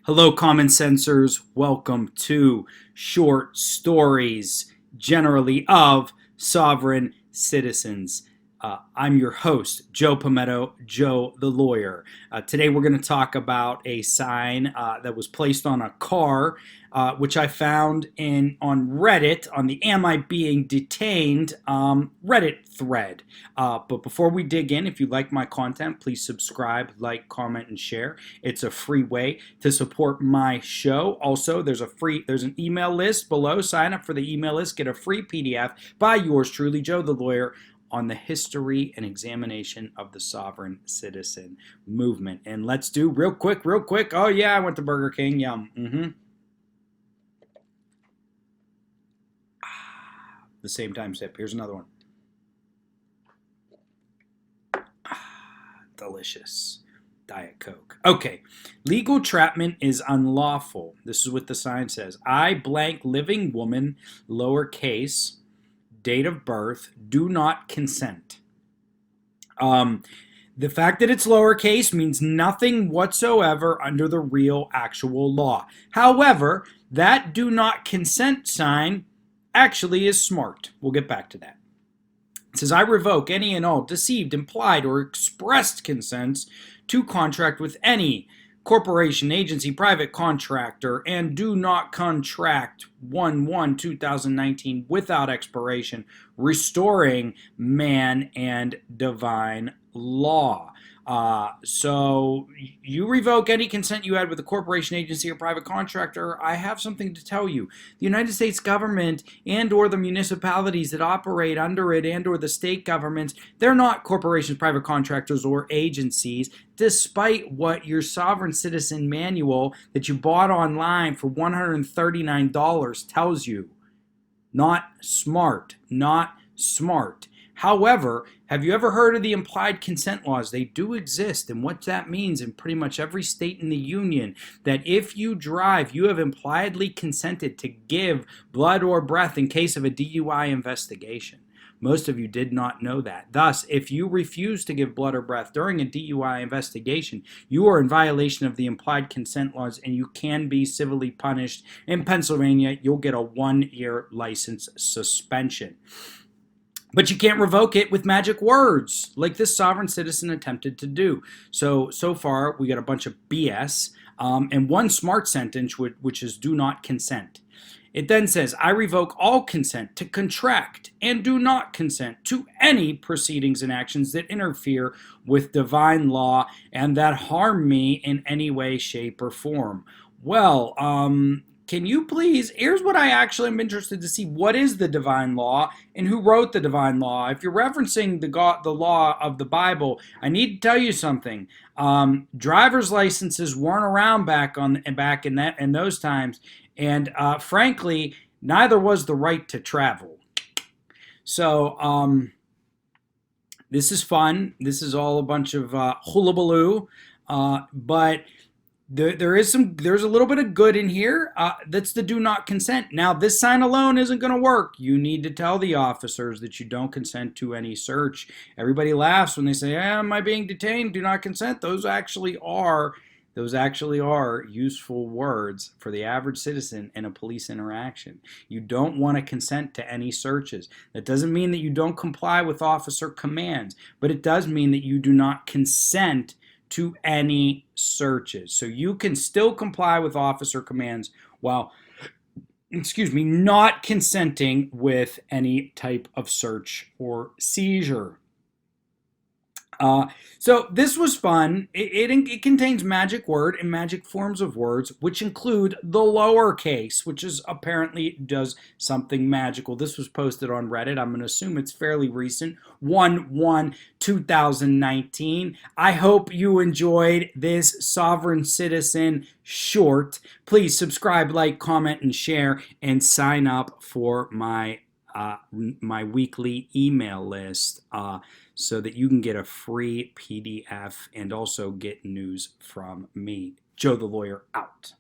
Hello, common sensors. Welcome to Short Stories, generally of sovereign citizens. I'm your host, Joe Pometto, Joe the lawyer. Today we're going to talk about a sign that was placed on a car, which I found on Reddit, on the Am I Being Detained Reddit thread. But before we dig in, if you like my content, please subscribe, like, comment, and share. It's a free way to support my show. Also, there's an email list below. Sign up for the email list, get a free PDF by yours truly, Joe the lawyer, on the history and examination of the sovereign citizen movement. And let's do real quick. Oh yeah, I went to Burger King. Yum. The same time sip. Here's another one. Delicious. Diet Coke. Okay. Legal entrapment is unlawful. This is what the sign says. I blank living woman, lowercase, date of birth, do not consent. The fact that it's lowercase means nothing whatsoever under the real actual law. However, that do not consent sign actually is smart. We'll get back to that. It says, I revoke any and all deceived, implied, or expressed consents to contract with any corporation, agency, private contractor, and do not contract 1/1/2019 without expiration, restoring man and divine law. So you revoke any consent you had with a corporation, agency, or private contractor. I have something to tell you. The United States government and or the municipalities that operate under it and or the state governments, they're not corporations, private contractors, or agencies, despite what your sovereign citizen manual that you bought online for $139 tells you. Not smart. However, have you ever heard of the implied consent laws? They do exist, and what that means in pretty much every state in the union, that if you drive, you have impliedly consented to give blood or breath in case of a DUI investigation. Most of you did not know that. Thus, if you refuse to give blood or breath during a DUI investigation, you are in violation of the implied consent laws and you can be civilly punished. In Pennsylvania, you'll get a 1-year license suspension. But you can't revoke it with magic words like this sovereign citizen attempted to do. So far, we got a bunch of BS and one smart sentence, which is do not consent. It then says, I revoke all consent to contract and do not consent to any proceedings and actions that interfere with divine law and that harm me in any way, shape, or form. Well, can you please, here's what I actually am interested to see. What is the divine law and who wrote the divine law? If you're referencing the law of the Bible, I need to tell you something. Driver's licenses weren't around back in those times. And frankly, neither was the right to travel. So this is fun. This is all a bunch of hullabaloo. But there's a little bit of good in here. That's the do not consent. Now, this sign alone isn't going to work. You need to tell the officers that you don't consent to any search. Everybody laughs when they say, am I being detained? Do not consent. Those actually are useful words for the average citizen in a police interaction. You don't want to consent to any searches. That doesn't mean that you don't comply with officer commands, but it does mean that you do not consent to any searches. So you can still comply with officer commands while, not consenting with any type of search or seizure. So this was fun. It contains magic word and magic forms of words, which include the lowercase, which is apparently does something magical. This was posted on Reddit. I'm going to assume it's fairly recent, 1/1/2019. I hope you enjoyed this sovereign citizen short. Please subscribe, like, comment, and share, and sign up for my weekly email list so that you can get a free PDF and also get news from me. Joe the lawyer out.